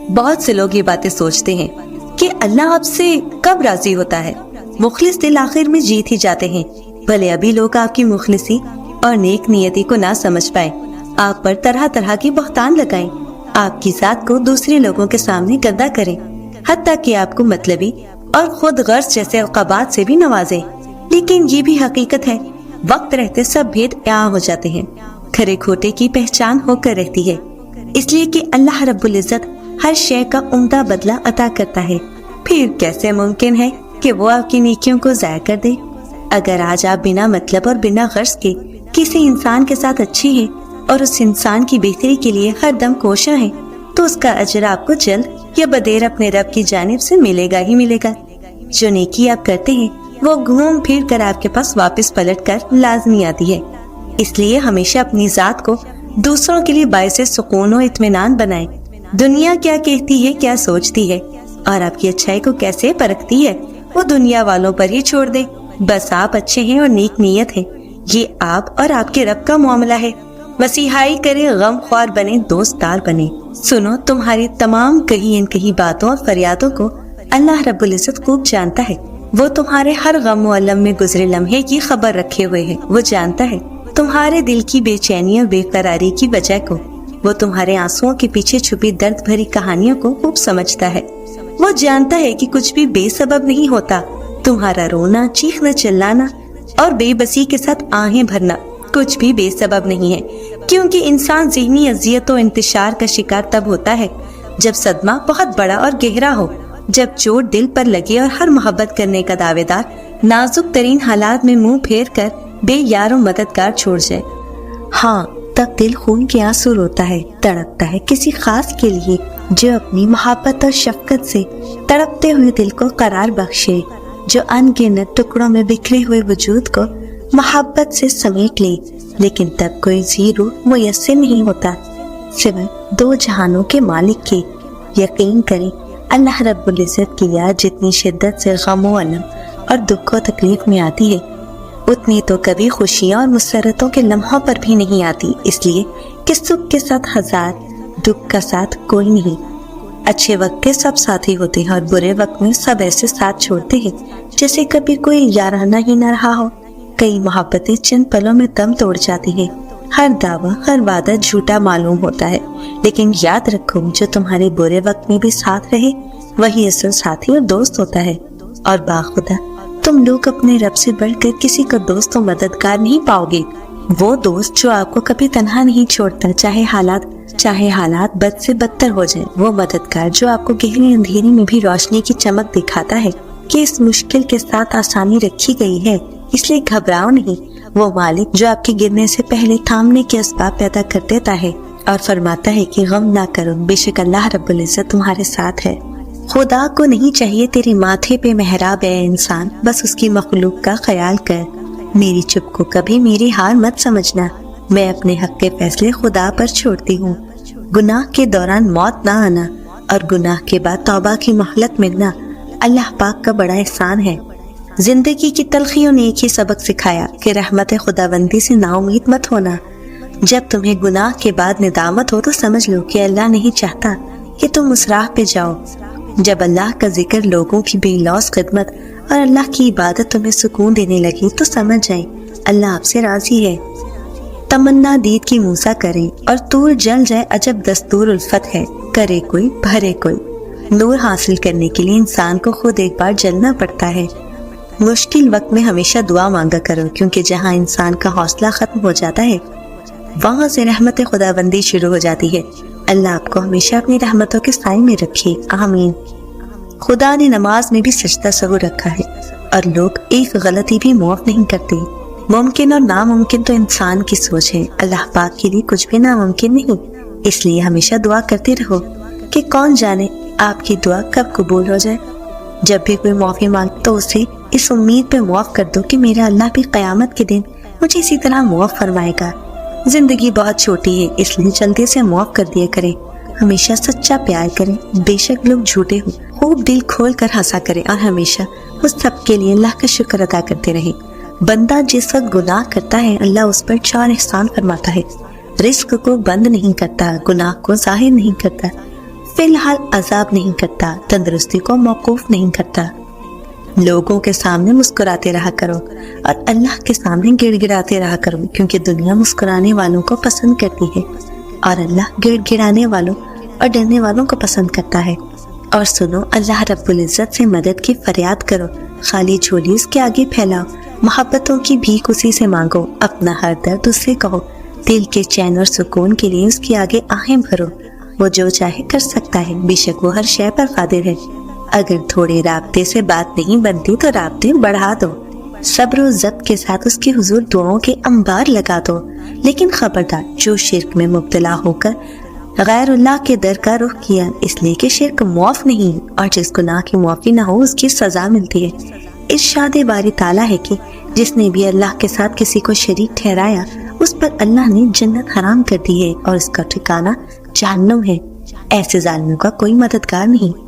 بہت سے لوگ یہ باتیں سوچتے ہیں کہ اللہ آپ سے کب راضی ہوتا ہے۔ مخلص دل آخر میں جیت ہی جاتے ہیں، بھلے ابھی لوگ آپ کی مخلصی اور نیک نیتی کو نہ سمجھ پائیں، آپ پر طرح طرح کی بہتان لگائیں، آپ کی ذات کو دوسرے لوگوں کے سامنے گندا کریں، حتیٰ کہ آپ کو مطلبی اور خود غرض جیسے القابات سے بھی نوازیں۔ لیکن یہ بھی حقیقت ہے، وقت رہتے سب بھید عیاں ہو جاتے ہیں، کھرے کھوٹے کی پہچان ہو کر رہتی ہے، اس لیے کہ اللہ رب العزت ہر شے کا عمدہ بدلہ عطا کرتا ہے۔ پھر کیسے ممکن ہے کہ وہ آپ کی نیکیوں کو ضائع کر دے؟ اگر آج آپ بنا مطلب اور بنا غرض کے کسی انسان کے ساتھ اچھی ہیں اور اس انسان کی بہتری کے لیے ہر دم کوشاں ہیں، تو اس کا اجر آپ کو جلد یا بدیر اپنے رب کی جانب سے ملے گا ہی ملے گا۔ جو نیکی آپ کرتے ہیں وہ گھوم پھر کر آپ کے پاس واپس پلٹ کر لازمی آتی ہے، اس لیے ہمیشہ اپنی ذات کو دوسروں کے لیے باعث سکون و اطمینان بنائیں۔ دنیا کیا کہتی ہے، کیا سوچتی ہے اور آپ کی اچھائی کو کیسے پرکھتی ہے، وہ دنیا والوں پر ہی چھوڑ دیں۔ بس آپ اچھے ہیں اور نیک نیت ہیں، یہ آپ اور آپ کے رب کا معاملہ ہے۔ مسیحائی کرے، غم خوار بنے، دوست دار بنے۔ سنو، تمہاری تمام کہی ان کہی باتوں اور فریادوں کو اللہ رب العزت خوب جانتا ہے۔ وہ تمہارے ہر غم و الم میں گزرے لمحے کی خبر رکھے ہوئے ہے۔ وہ جانتا ہے تمہارے دل کی بے چینی اور بے قراری کی وجہ کو۔ وہ تمہارے آنسوؤں کے پیچھے چھپی درد بھری کہانیوں کو خوب سمجھتا ہے۔ وہ جانتا ہے کہ کچھ بھی بے سبب نہیں ہوتا۔ تمہارا رونا، چیخنا، چلانا اور بے بسی کے ساتھ آہیں بھرنا کچھ بھی بے سبب نہیں ہے، کیونکہ انسان ذہنی اذیت و انتشار کا شکار تب ہوتا ہے جب صدمہ بہت بڑا اور گہرا ہو، جب چوٹ دل پر لگے اور ہر محبت کرنے کا دعوے دار نازک ترین حالات میں منہ پھیر کر بے یار و مددگار چھوڑ جائے۔ ہاں، تب دل خون کے آنسو روتا ہے، تڑپتا ہے کسی خاص کے لیے جو اپنی محبت اور شفقت سے تڑپتے ہوئے دل کو قرار بخشے، جو ان گنت ٹکڑوں میں بکھرے ہوئے وجود کو محبت سے سمیٹ لے۔ لیکن تب کوئی زیرو میسر نہیں ہوتا سوائے دو جہانوں کے مالک کے۔ یقین کریں، اللہ رب العزت کی یاد جتنی شدت سے غم و الم اور دکھ و تکلیف میں آتی ہے، اتنی تو کبھی خوشیاں اور مسرتوں کے لمحوں پر بھی نہیں آتی، اس لیے کہ سکھ کے ساتھ ہزار، دکھ کا ساتھ کوئی نہیں۔ اچھے وقت کے سب ساتھی ہوتے ہیں اور برے وقت میں سب ایسے ساتھ چھوڑتے ہیں جیسے کبھی کوئی یارانہ ہی نہ رہا ہو۔ کئی محبتیں چند پلوں میں دم توڑ جاتی ہیں، ہر دعویٰ، ہر وعدہ جھوٹا معلوم ہوتا ہے، لیکن یاد رکھو، جو تمہارے برے وقت میں بھی ساتھ رہے وہی اصل ساتھی اور دوست ہوتا ہے۔ اور باخدا تم لوگ اپنے رب سے بڑھ کر کسی کا دوست و مددگار نہیں پاؤ گے۔ وہ دوست جو آپ کو کبھی تنہا نہیں چھوڑتا، چاہے حالات بد سے بدتر ہو جائیں۔ وہ مددگار جو آپ کو گہری اندھیری میں بھی روشنی کی چمک دکھاتا ہے کہ اس مشکل کے ساتھ آسانی رکھی گئی ہے، اس لیے گھبراؤ نہیں۔ وہ مالک جو آپ کے گرنے سے پہلے تھامنے کے اسباب پیدا کر دیتا ہے اور فرماتا ہے کہ غم نہ کرو، بے شک اللہ رب العزت تمہارے ساتھ ہے۔ خدا کو نہیں چاہیے تیرے ماتھے پہ محراب ہے انسان، بس اس کی مخلوق کا خیال کر۔ میری چپ کو کبھی میری ہار مت سمجھنا، میں اپنے حق کے فیصلے خدا پر چھوڑتی ہوں۔ گناہ کے دوران موت نہ آنا اور گناہ کے بعد توبہ کی مہلت ملنا اللہ پاک کا بڑا احسان ہے۔ زندگی کی تلخیوں نے ایک ہی سبق سکھایا کہ رحمت خداوندی سے نا امید مت ہونا۔ جب تمہیں گناہ کے بعد ندامت ہو تو سمجھ لو کہ اللہ نہیں چاہتا کہ تم اس راہ پہ جاؤ۔ جب اللہ کا ذکر، لوگوں کی بے لوث خدمت اور اللہ کی عبادت تمہیں سکون دینے لگی تو سمجھ جائیں اللہ آپ سے راضی ہے۔ تمنا دید کی موسیٰ کریں اور طور جل جائے، عجب دستور الفت ہے، کرے کوئی بھرے کوئی۔ نور حاصل کرنے کے لیے انسان کو خود ایک بار جلنا پڑتا ہے۔ مشکل وقت میں ہمیشہ دعا مانگا کرو، کیونکہ جہاں انسان کا حوصلہ ختم ہو جاتا ہے وہاں سے رحمت خداوندی شروع ہو جاتی ہے۔ اللہ آپ کو ہمیشہ اپنی رحمتوں کے سائے میں رکھے، آمین۔ خدا نے نماز میں بھی سجدہ سہو رکھا ہے اور لوگ ایک غلطی بھی معاف نہیں کرتے۔ ممکن اور ناممکن تو انسان کی سوچ ہے، اللہ پاک کے لیے کچھ بھی ناممکن نہیں، اس لیے ہمیشہ دعا کرتے رہو کہ کون جانے آپ کی دعا کب قبول ہو جائے۔ جب بھی کوئی معافی مانگ تو اسے اس امید پہ معاف کر دو کہ میرا اللہ بھی قیامت کے دن مجھے اسی طرح معاف فرمائے گا۔ زندگی بہت چھوٹی ہے، اس لیے جلدی سے معاف کر دیا کریں، ہمیشہ سچا پیار کریں، بے شک لوگ جھوٹے ہوں، خوب دل کھول کر ہنسا کریں اور ہمیشہ اس سب کے لیے اللہ کا شکر ادا کرتے رہیں۔ بندہ جس وقت گناہ کرتا ہے اللہ اس پر 4 احسان فرماتا ہے، رزق کو بند نہیں کرتا، گناہ کو ظاہر نہیں کرتا، فی الحال عذاب نہیں کرتا، تندرستی کو موقوف نہیں کرتا۔ لوگوں کے سامنے مسکراتے رہا کرو اور اللہ کے سامنے گڑ گڑاتے رہا کرو، کیونکہ دنیا مسکرانے والوں کو پسند کرتی ہے اور اللہ گڑ گڑانے والوں اور ڈرنے والوں کو پسند کرتا ہے۔ اور سنو، اللہ رب العزت سے مدد کی فریاد کرو، خالی جھولی اس کے آگے پھیلاؤ، محبتوں کی بھیک اسی سے مانگو، اپنا ہر درد اس سے کہو، دل کے چین اور سکون کے لیے اس کے آگے آہیں بھرو۔ وہ جو چاہے کر سکتا ہے، بے شک وہ ہر شے پر قادر ہے۔ اگر تھوڑے رابطے سے بات نہیں بنتی تو رابطے بڑھا دو، صبر و ضبط کے ساتھ اس کے حضور دعاؤں کے انبار لگا دو، لیکن خبردار، جو شرک میں مبتلا ہو کر غیر اللہ کے در کا رخ کیا اس لیے کہ شرک معاف نہیں، اور جس گناہ کی معافی نہ ہو اس کی سزا ملتی ہے۔ ارشاد باری تعالیٰ ہے کہ جس نے بھی اللہ کے ساتھ کسی کو شریک ٹھہرایا اس پر اللہ نے جنت حرام کر دی ہے اور اس کا ٹھکانہ جہنم ہے۔ ایسے ظالموں کا کوئی مددگار نہیں۔